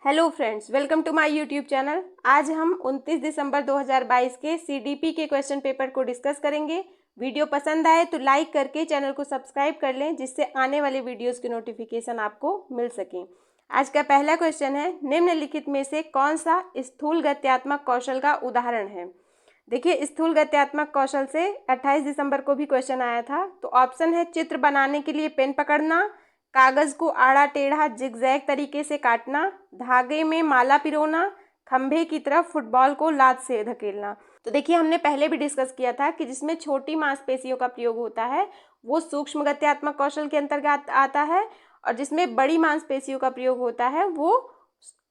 Hello friends, welcome to my YouTube channel. आज हम 29 दिसंबर 2022 के सीडीपी के क्वेश्चन पेपर को डिस्कस करेंगे। वीडियो पसंद आए तो लाइक करके चैनल को सब्सक्राइब कर लें, जिससे आने वाले वीडियोस की नोटिफिकेशन आपको मिल सके। आज का पहला क्वेश्चन है, निम्नलिखित में से कौन सा स्थूल गत्यात्मक कौशल का उदाहरण है। देखिए, स्थूल गत्यात्मक कौशल से 28 दिसंबर को भी क्वेश्चन आया था। तो ऑप्शन है चित्र बनाने के लिए पेन पकड़ना, कागज को आड़ा टेढ़ा जिगजैग तरीके से काटना, धागे में माला पिरोना, खंभे की तरफ फुटबॉल को लात से धकेलना। तो देखिए, हमने पहले भी डिस्कस किया था कि जिसमें छोटी मांसपेशियों का प्रयोग होता है वो सूक्ष्म गत्यात्मक कौशल के अंतर्गत आता है, और जिसमें बड़ी मांसपेशियों का प्रयोग होता है वो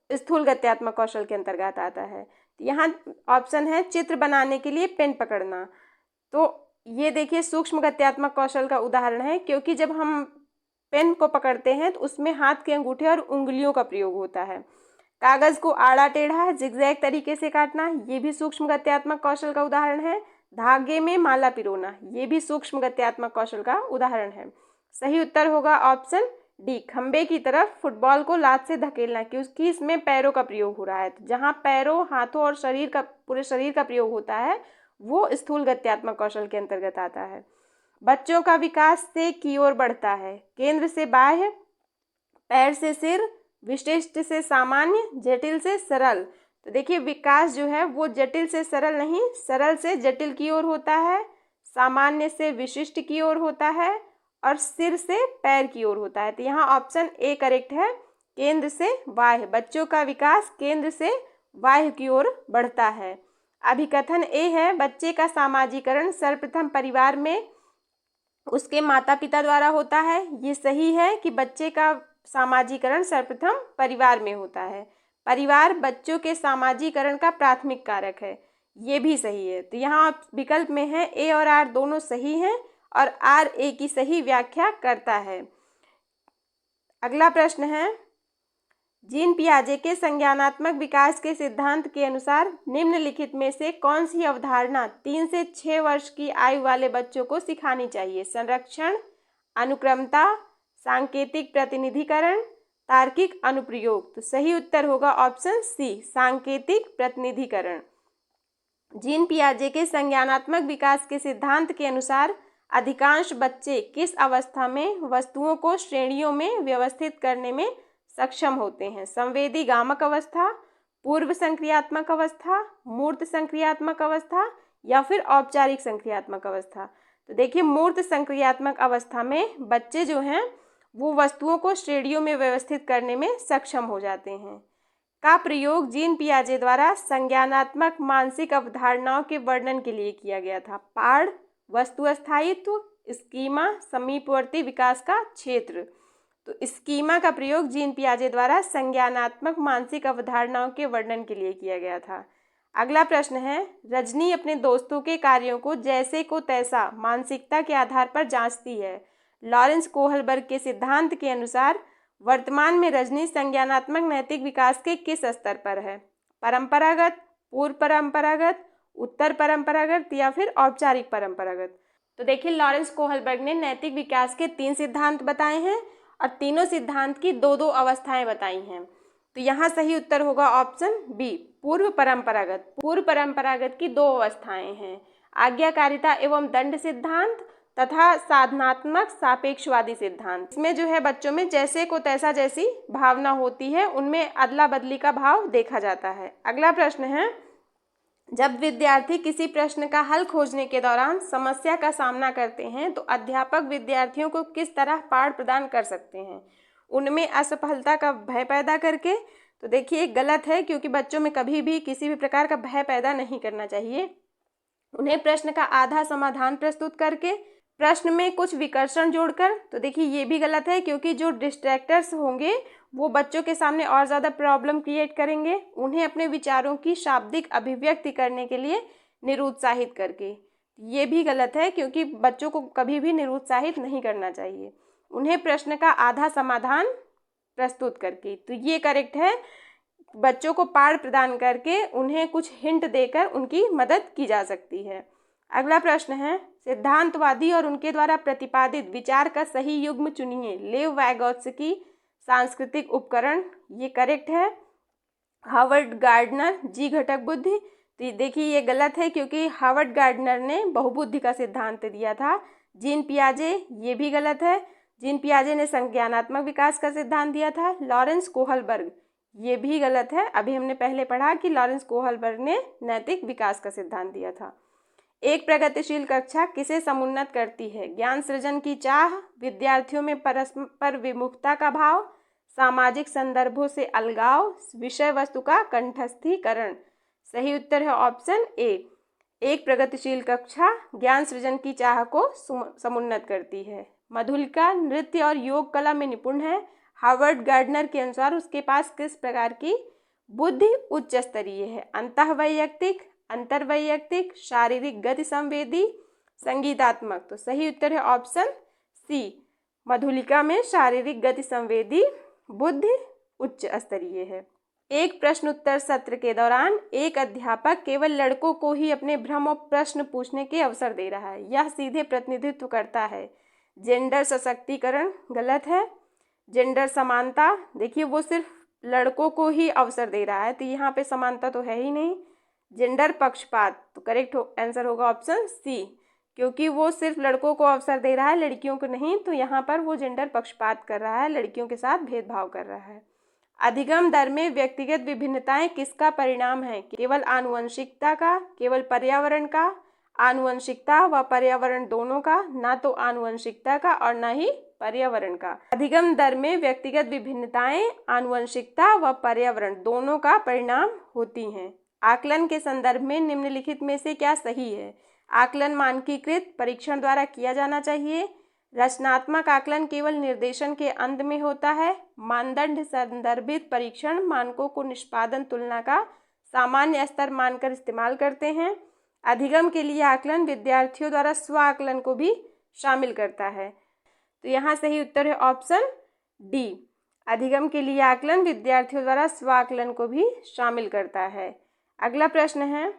स्थूल गत्यात्मक कौशल के अंतर्गत आता है। यहाँ ऑप्शन है चित्र बनाने के लिए पेन पकड़ना। तो ये देखिए सूक्ष्म गत्यात्मक कौशल का उदाहरण है, क्योंकि जब हम पेन को पकड़ते हैं तो उसमें हाथ के अंगूठे और उंगलियों का प्रयोग होता है। कागज को आड़ा टेढ़ा जिगजैग तरीके से काटना, ये भी सूक्ष्म गत्यात्मक कौशल का उदाहरण है। धागे में माला पिरोना, ये भी सूक्ष्म गत्यात्मक कौशल का उदाहरण है। सही उत्तर होगा ऑप्शन डी, खंबे की तरफ फुटबॉल को लात से धकेलना, क्योंकि इसमें पैरों का प्रयोग हो रहा है। तो जहाँ पैरों, हाथों और पूरे शरीर का प्रयोग होता है वो स्थूल गत्यात्मक कौशल के अंतर्गत आता है। बच्चों का विकास से की ओर बढ़ता है, केंद्र से बाह्य, पैर से सिर, विशिष्ट से सामान्य, जटिल से सरल। तो देखिए, विकास जो है वो जटिल से सरल नहीं, सरल से जटिल की ओर होता है, सामान्य से विशिष्ट की ओर होता है, और सिर से पैर की ओर होता है। तो यहाँ ऑप्शन ए करेक्ट है, केंद्र से बाह्य। बच्चों का विकास केंद्र से बाह्य की ओर बढ़ता है। अभिकथन ए है, बच्चे का सामाजिकरण सर्वप्रथम परिवार में उसके माता पिता द्वारा होता है। ये सही है कि बच्चे का सामाजिकरण सर्वप्रथम परिवार में होता है। परिवार बच्चों के सामाजिकरण का प्राथमिक कारक है, ये भी सही है। तो यहाँ विकल्प में है ए और आर दोनों सही हैं, और आर ए की सही व्याख्या करता है। अगला प्रश्न है, जीन पियाजे के संज्ञानात्मक विकास के सिद्धांत के अनुसार निम्नलिखित में से कौन सी अवधारणा 3 से 6 वर्ष की आयु वाले बच्चों को सिखानी चाहिए। संरक्षण, अनुक्रमता, सांकेतिक प्रतिनिधिकरण, तार्किक अनुप्रयोग। तो सही उत्तर होगा ऑप्शन सी, सांकेतिक प्रतिनिधिकरण। जीन पियाजे के संज्ञानात्मक विकास के सिद्धांत के अनुसार अधिकांश बच्चे किस अवस्था में वस्तुओं को श्रेणियों में व्यवस्थित करने में सक्षम होते हैं। संवेदी गामक अवस्था, पूर्व संक्रियात्मक अवस्था, मूर्त संक्रियात्मक अवस्था, या फिर औपचारिक संक्रियात्मक अवस्था। तो देखिए, मूर्त संक्रियात्मक अवस्था में बच्चे जो हैं वो वस्तुओं को श्रेणियों में व्यवस्थित करने में सक्षम हो जाते हैं। का प्रयोग जीन पियाजे द्वारा संज्ञानात्मक मानसिक अवधारणाओं के वर्णन के लिए किया गया था। पाड़, वस्तु स्थायित्व, स्कीमा, समीपवर्ती विकास का क्षेत्र। तो स्कीमा का प्रयोग जीन पियाजे द्वारा संज्ञानात्मक मानसिक अवधारणाओं के वर्णन के लिए किया गया था। अगला प्रश्न है, रजनी अपने दोस्तों के कार्यों को जैसे को तैसा मानसिकता के आधार पर जांचती है। लॉरेंस कोहलबर्ग के सिद्धांत के अनुसार वर्तमान में रजनी संज्ञानात्मक नैतिक विकास के किस स्तर पर है। परंपरागत, पूर्व परंपरागत, उत्तर परंपरागत, या फिर औपचारिक परंपरागत। तो देखिए, लॉरेंस कोहलबर्ग ने नैतिक विकास के 3 सिद्धांत बताए हैं, और तीनों सिद्धांत की 2-2 अवस्थाएं बताई हैं। तो यहाँ सही उत्तर होगा ऑप्शन बी, पूर्व परंपरागत। पूर्व परंपरागत की 2 अवस्थाएं हैं, आज्ञाकारिता एवं दंड सिद्धांत तथा साधनात्मक सापेक्षवादी सिद्धांत। इसमें जो है बच्चों में जैसे को तैसा जैसी भावना होती है, उनमें अदला बदली का भाव देखा जाता है। अगला प्रश्न है, जब विद्यार्थी किसी प्रश्न का हल खोजने के दौरान समस्या का सामना करते हैं तो अध्यापक विद्यार्थियों को किस तरह पाठ प्रदान कर सकते हैं। उनमें असफलता का भय पैदा करके। तो देखिए, गलत है, क्योंकि बच्चों में कभी भी किसी भी प्रकार का भय पैदा नहीं करना चाहिए। उन्हें प्रश्न का आधा समाधान प्रस्तुत करके, प्रश्न में कुछ विकर्षण जोड़कर। तो देखिए, ये भी गलत है, क्योंकि जो डिस्ट्रैक्टर्स होंगे वो बच्चों के सामने और ज़्यादा प्रॉब्लम क्रिएट करेंगे। उन्हें अपने विचारों की शाब्दिक अभिव्यक्ति करने के लिए निरुत्साहित करके। ये भी गलत है, क्योंकि बच्चों को कभी भी निरुत्साहित नहीं करना चाहिए। उन्हें प्रश्न का आधा समाधान प्रस्तुत करके। तो ये करेक्ट है, बच्चों को पाठ प्रदान करके उन्हें कुछ हिंट देकर उनकी मदद की जा सकती है। अगला प्रश्न है, सिद्धांतवादी और उनके द्वारा प्रतिपादित विचार का सही युग्म चुनिए। लेव वाइगोत्स्की सांस्कृतिक उपकरण, ये करेक्ट है। हार्वर्ड गार्डनर, जी घटक बुद्धि। तो देखिए ये गलत है क्योंकि हार्वर्ड गार्डनर ने बहुबुद्धि का सिद्धांत दिया था। जीन पियाजे, ये भी गलत है। जीन पियाजे ने संज्ञानात्मक विकास का सिद्धांत दिया था। लॉरेंस कोहलबर्ग, ये भी गलत है। अभी हमने पहले पढ़ा कि लॉरेंस कोहलबर्ग ने नैतिक विकास का सिद्धांत दिया था। एक प्रगतिशील कक्षा किसे समुन्नत करती है? ज्ञान सृजन की चाह, विद्यार्थियों में परस्पर विमुखता का भाव, सामाजिक संदर्भों से अलगाव, विषय वस्तु का कंठस्थीकरण। सही उत्तर है ऑप्शन ए। एक प्रगतिशील कक्षा ज्ञान सृजन की चाह को समुन्नत करती है। मधुलिका नृत्य और योग कला में निपुण है। हार्वर्ड गार्डनर के अनुसार उसके पास किस प्रकार की बुद्धि उच्च स्तरीय है? अंतःवैयक्तिक, अंतर्वैयक्तिक, शारीरिक गति संवेदी, संगीतात्मक। तो सही उत्तर है ऑप्शन सी। मधुलिका में शारीरिक गति संवेदी बुद्धि उच्च स्तरीय है। एक प्रश्न उत्तर सत्र के दौरान एक अध्यापक केवल लड़कों को ही अपने भ्रम और प्रश्न पूछने के अवसर दे रहा है, यह सीधे प्रतिनिधित्व करता है जेंडर सशक्तिकरण, गलत है। जेंडर समानता, देखिए वो सिर्फ लड़कों को ही अवसर दे रहा है, तो यहाँ पे समानता तो है ही नहीं। जेंडर पक्षपात, तो करेक्ट आंसर होगा ऑप्शन सी, क्योंकि वो सिर्फ लड़कों को अवसर दे रहा है, लड़कियों को नहीं, तो यहाँ पर वो जेंडर पक्षपात कर रहा है, लड़कियों के साथ भेदभाव कर रहा है। अधिगम दर में व्यक्तिगत विभिन्नताएं किसका परिणाम है? केवल आनुवंशिकता का, केवल पर्यावरण का, आनुवंशिकता व पर्यावरण दोनों का, ना तो आनुवंशिकता का और ना ही पर्यावरण का। अधिगम दर में व्यक्तिगत विभिन्नताएं आनुवंशिकता व पर्यावरण दोनों का परिणाम होती हैं। आकलन के संदर्भ में निम्नलिखित में से क्या सही है? आकलन मानकीकृत परीक्षण द्वारा किया जाना चाहिए। रचनात्मक आकलन केवल निर्देशन के अंत में होता है। मानदंड संदर्भित परीक्षण मानकों को निष्पादन तुलना का सामान्य स्तर मानकर इस्तेमाल करते हैं। अधिगम के लिए आकलन विद्यार्थियों द्वारा स्व आकलन को भी शामिल करता है। तो यहाँ सही उत्तर है ऑप्शन डी। अधिगम के लिए आकलन विद्यार्थियों द्वारा स्व आकलन को भी शामिल करता है। अगला प्रश्न है,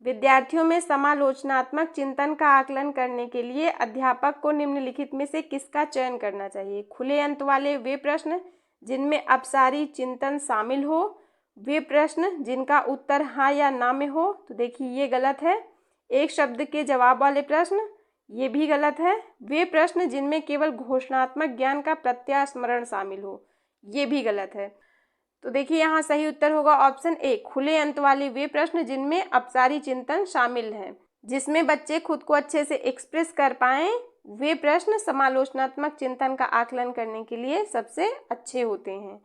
विद्यार्थियों में समालोचनात्मक चिंतन का आकलन करने के लिए अध्यापक को निम्नलिखित में से किसका चयन करना चाहिए? खुले अंत वाले वे प्रश्न जिनमें अपसारी चिंतन शामिल हो, वे प्रश्न जिनका उत्तर हाँ या ना में हो। तो देखिए ये गलत है। एक शब्द के जवाब वाले प्रश्न, ये भी गलत है। वे प्रश्न जिनमें केवल घोषणात्मक ज्ञान का प्रत्यास्मरण शामिल हो, ये भी गलत है। तो देखिए यहाँ सही उत्तर होगा ऑप्शन ए, खुले अंत वाले वे प्रश्न जिनमें अपसारी चिंतन शामिल है, जिसमें बच्चे खुद को अच्छे से एक्सप्रेस कर पाएं, वे प्रश्न समालोचनात्मक चिंतन का आकलन करने के लिए सबसे अच्छे होते हैं।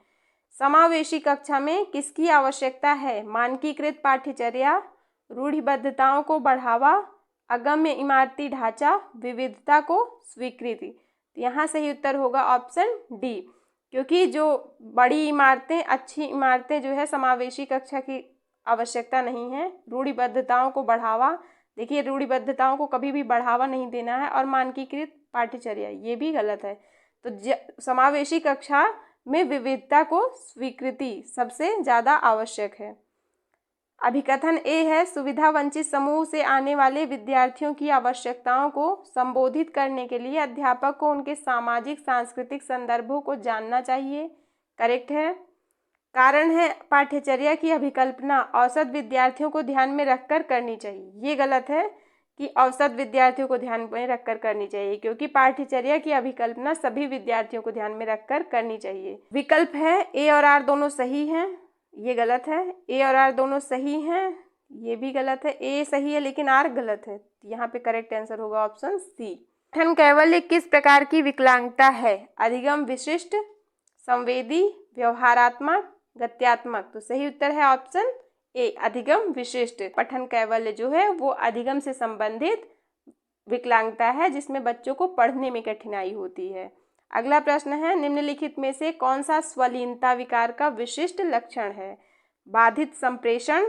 समावेशी कक्षा में किसकी आवश्यकता है? मानकीकृत पाठ्यचर्या, रूढ़िबद्धताओं को बढ़ावा, अगम्य इमारती ढांचा, विविधता को स्वीकृति। यहाँ सही उत्तर होगा ऑप्शन डी, क्योंकि जो बड़ी इमारतें, अच्छी इमारतें जो है समावेशी कक्षा की आवश्यकता नहीं है। रूढ़िबद्धताओं को बढ़ावा, देखिए रूढ़िबद्धताओं को कभी भी बढ़ावा नहीं देना है। और मानकीकृत पाठ्यचर्या, ये भी गलत है। तो समावेशी कक्षा में विविधता को स्वीकृति सबसे ज़्यादा आवश्यक है। अभिकथन ए है, सुविधा वंचित समूह से आने वाले विद्यार्थियों की आवश्यकताओं को संबोधित करने के लिए अध्यापक को उनके सामाजिक सांस्कृतिक संदर्भों को जानना चाहिए, करेक्ट है। कारण है, पाठ्यचर्या की अभिकल्पना औसत विद्यार्थियों को ध्यान में रखकर करनी चाहिए, ये गलत है कि औसत विद्यार्थियों को ध्यान में रखकर करनी चाहिए, क्योंकि पाठ्यचर्या की अभिकल्पना सभी विद्यार्थियों को ध्यान में रखकर करनी चाहिए। विकल्प है ए और आर दोनों सही हैं, ये गलत है। ए और आर दोनों सही हैं, ये भी गलत है। ए सही है लेकिन आर गलत है। यहाँ पे करेक्ट आंसर होगा ऑप्शन सी। पठन कैवल्य किस प्रकार की विकलांगता है? अधिगम विशिष्ट, संवेदी, व्यवहारात्मक, गत्यात्मक। तो सही उत्तर है ऑप्शन ए, अधिगम विशिष्ट। पठन कैवल्य जो है वो अधिगम से संबंधित विकलांगता है, जिसमें बच्चों को पढ़ने में कठिनाई होती है। अगला प्रश्न है, निम्नलिखित में से कौन सा स्वलीनता विकार का विशिष्ट लक्षण है? बाधित संप्रेषण,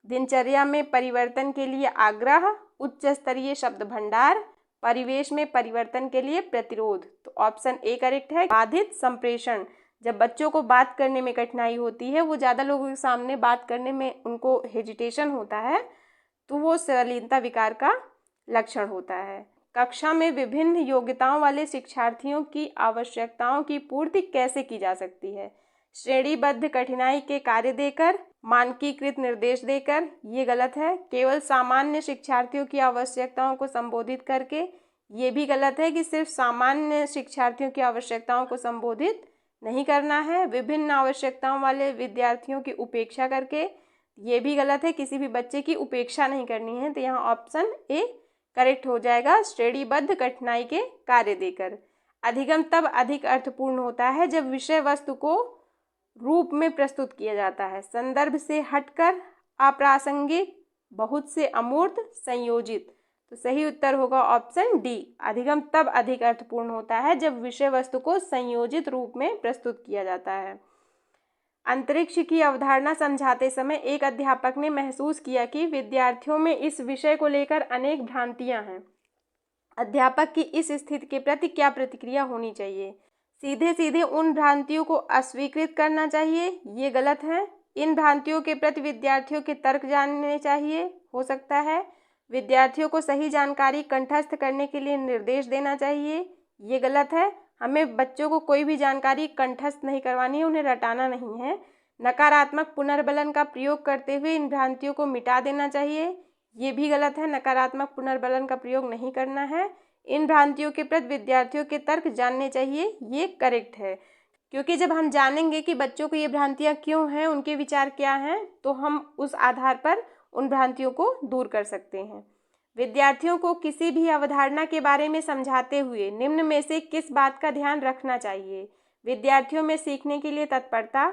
दिनचर्या में परिवर्तन के लिए आग्रह, उच्च स्तरीय शब्द भंडार, परिवेश में परिवर्तन के लिए प्रतिरोध। तो ऑप्शन ए करेक्ट है। बाधित संप्रेषण, जब बच्चों को बात करने में कठिनाई होती है, वो ज़्यादा लोगों के सामने बात करने में उनको हेजिटेशन होता है, तो वो स्वलीनता विकार का लक्षण होता है। कक्षा में विभिन्न योग्यताओं वाले शिक्षार्थियों की आवश्यकताओं की पूर्ति कैसे की जा सकती है? श्रेणीबद्ध कठिनाई के कार्य देकर, मानकीकृत निर्देश देकर, ये गलत है। केवल सामान्य शिक्षार्थियों की आवश्यकताओं को संबोधित करके, ये भी गलत है कि सिर्फ सामान्य शिक्षार्थियों की आवश्यकताओं को संबोधित नहीं करना है। विभिन्न आवश्यकताओं वाले विद्यार्थियों की उपेक्षा करके, ये भी गलत है, किसी भी बच्चे की उपेक्षा नहीं करनी है। तो यहाँ ऑप्शन ए करेक्ट हो जाएगा, श्रेणीबद्ध कठिनाई के कार्य देकर। अधिगम तब अधिक अर्थपूर्ण होता है जब विषय वस्तु को रूप में प्रस्तुत किया जाता है, संदर्भ से हटकर, अप्रासंगिक, बहुत से अमूर्त, संयोजित। तो सही उत्तर होगा ऑप्शन डी, अधिगम तब अधिक अर्थपूर्ण होता है जब विषय वस्तु को संयोजित रूप में प्रस्तुत किया जाता है। अंतरिक्ष की अवधारणा समझाते समय एक अध्यापक ने महसूस किया कि विद्यार्थियों में इस विषय को लेकर अनेक भ्रांतियां हैं। अध्यापक की इस स्थिति के प्रति क्या प्रतिक्रिया होनी चाहिए? सीधे सीधे उन भ्रांतियों को अस्वीकृत करना चाहिए, ये गलत है। इन भ्रांतियों के प्रति विद्यार्थियों के तर्क जानने चाहिए, हो सकता है। विद्यार्थियों को सही जानकारी कंठस्थ करने के लिए निर्देश देना चाहिए, ये गलत है। हमें बच्चों को कोई भी जानकारी कंठस्थ नहीं करवानी है, उन्हें रटाना नहीं है। नकारात्मक पुनर्बलन का प्रयोग करते हुए इन भ्रांतियों को मिटा देना चाहिए, ये भी गलत है। नकारात्मक पुनर्बलन का प्रयोग नहीं करना है। इन भ्रांतियों के प्रति विद्यार्थियों के तर्क जानने चाहिए, ये करेक्ट है। क्योंकि जब हम जानेंगे कि बच्चों को ये भ्रांतियाँ क्यों हैं, उनके विचार क्या हैं, तो हम उस आधार पर उन भ्रांतियों को दूर कर सकते हैं। विद्यार्थियों को किसी भी अवधारणा के बारे में समझाते हुए निम्न में से किस बात का ध्यान रखना चाहिए? विद्यार्थियों में सीखने के लिए तत्परता,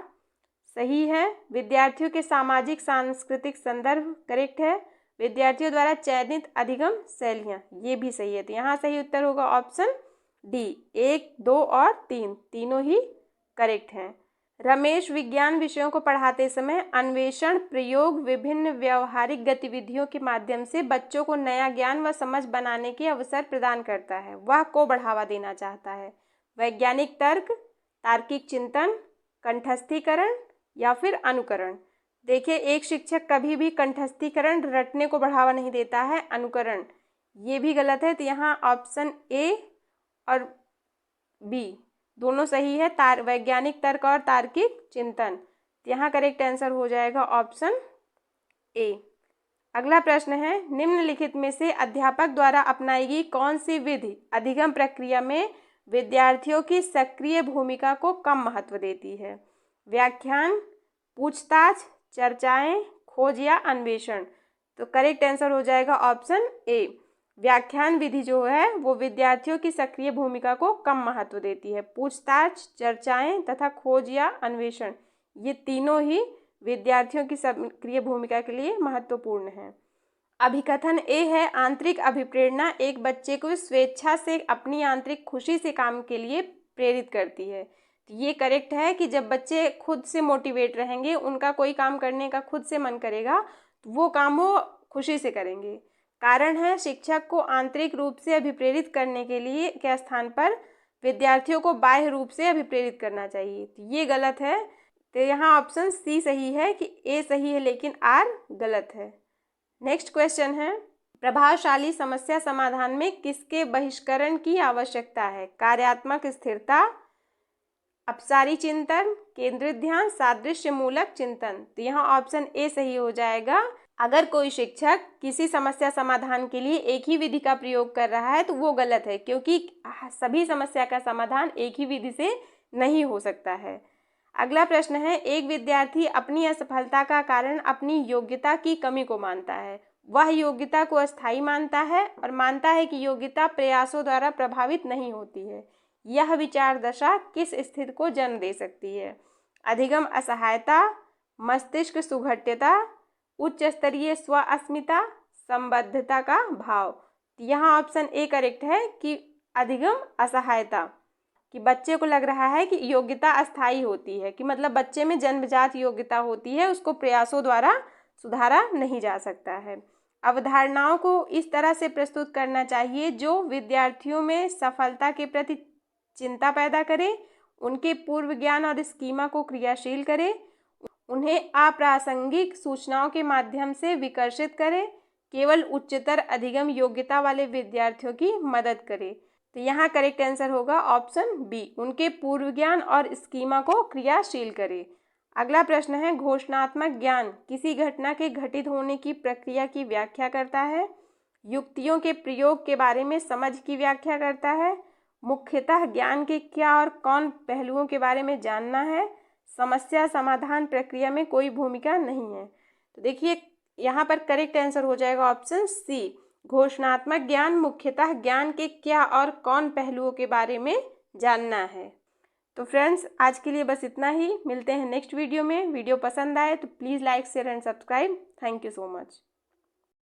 सही है। विद्यार्थियों के सामाजिक सांस्कृतिक संदर्भ, करेक्ट है। विद्यार्थियों द्वारा चयनित अधिगम शैलियाँ, ये भी सही है। तो यहाँ सही उत्तर होगा ऑप्शन डी, 1, 2 और 3 तीनों ही करेक्ट हैं। रमेश विज्ञान विषयों को पढ़ाते समय अन्वेषण, प्रयोग, विभिन्न व्यवहारिक गतिविधियों के माध्यम से बच्चों को नया ज्ञान व समझ बनाने के अवसर प्रदान करता है। वह को बढ़ावा देना चाहता है। वैज्ञानिक तर्क, तार्किक चिंतन, कंठस्थीकरण या फिर अनुकरण। देखिए, एक शिक्षक कभी भी कंठस्थीकरण, रटने को बढ़ावा नहीं देता है, अनुकरण, ये भी गलत है। तो यहाँ ऑप्शन ए और बी दोनों सही है, वैज्ञानिक तर्क और तार्किक चिंतन। यहाँ करेक्ट आंसर हो जाएगा ऑप्शन ए। अगला प्रश्न है, निम्नलिखित में से अध्यापक द्वारा अपनाई गई कौन सी विधि अधिगम प्रक्रिया में विद्यार्थियों की सक्रिय भूमिका को कम महत्व देती है? व्याख्यान, पूछताछ, चर्चाएं, खोज या अन्वेषण। तो करेक्ट आंसर हो जाएगा ऑप्शन ए। व्याख्यान विधि जो है वो विद्यार्थियों की सक्रिय भूमिका को कम महत्व देती है। पूछताछ, चर्चाएं तथा खोज या अन्वेषण, ये तीनों ही विद्यार्थियों की सक्रिय भूमिका के लिए महत्वपूर्ण है। अभिकथन ए है, आंतरिक अभिप्रेरणा एक बच्चे को स्वेच्छा से अपनी आंतरिक खुशी से काम के लिए प्रेरित करती है। ये करेक्ट है कि जब बच्चे खुद से मोटिवेट रहेंगे, उनका कोई काम करने का खुद से मन करेगा, तो वो काम वो खुशी से करेंगे। कारण है, शिक्षक को आंतरिक रूप से अभिप्रेरित करने के लिए के स्थान पर विद्यार्थियों को बाह्य रूप से अभिप्रेरित करना चाहिए। तो ये गलत है। तो यहाँ ऑप्शन सी सही है कि ए सही है लेकिन आर गलत है। नेक्स्ट क्वेश्चन है, प्रभावशाली समस्या समाधान में किसके बहिष्करण की आवश्यकता है? कार्यात्मक स्थिरता, अपसारी चिंतन, केंद्रित ध्यान, सादृश्य मूलक चिंतन। तो यहाँ ऑप्शन ए सही हो जाएगा। अगर कोई शिक्षक किसी समस्या समाधान के लिए एक ही विधि का प्रयोग कर रहा है तो वो गलत है, क्योंकि सभी समस्या का समाधान एक ही विधि से नहीं हो सकता है। अगला प्रश्न है, एक विद्यार्थी अपनी असफलता का कारण अपनी योग्यता की कमी को मानता है। वह योग्यता को अस्थायी मानता है और मानता है कि योग्यता प्रयासों द्वारा प्रभावित नहीं होती है। यह विचार दशा किस स्थिति को जन्म दे सकती है? अधिगम असहायता, मस्तिष्क सुघट्यता, उच्च स्तरीय स्व अस्मिता, संबद्धता का भाव। यहाँ ऑप्शन ए करेक्ट है कि अधिगम असहायता, कि बच्चे को लग रहा है कि योग्यता अस्थायी होती है, कि मतलब बच्चे में जन्मजात योग्यता होती है, उसको प्रयासों द्वारा सुधारा नहीं जा सकता है। अवधारणाओं को इस तरह से प्रस्तुत करना चाहिए जो विद्यार्थियों में सफलता के प्रति चिंता पैदा करे, उनके पूर्व ज्ञान और स्कीमा को क्रियाशील करे, उन्हें अप्रासंगिक सूचनाओं के माध्यम से विकर्षित करे, केवल उच्चतर अधिगम योग्यता वाले विद्यार्थियों की मदद करे। तो यहाँ करेक्ट आंसर होगा ऑप्शन बी, उनके पूर्व ज्ञान और स्कीमा को क्रियाशील करे। अगला प्रश्न है, घोषणात्मक ज्ञान किसी घटना के घटित होने की प्रक्रिया की व्याख्या करता है, युक्तियों के प्रयोग के बारे में समझ की व्याख्या करता है, मुख्यतः ज्ञान के क्या और कौन पहलुओं के बारे में जानना है, समस्या समाधान प्रक्रिया में कोई भूमिका नहीं है। तो देखिए यहाँ पर करेक्ट आंसर हो जाएगा ऑप्शन सी, घोषणात्मक ज्ञान मुख्यतः ज्ञान के क्या और कौन पहलुओं के बारे में जानना है। तो फ्रेंड्स आज के लिए बस इतना ही, मिलते हैं नेक्स्ट वीडियो में। वीडियो पसंद आए तो please like share and subscribe. Thank you so much.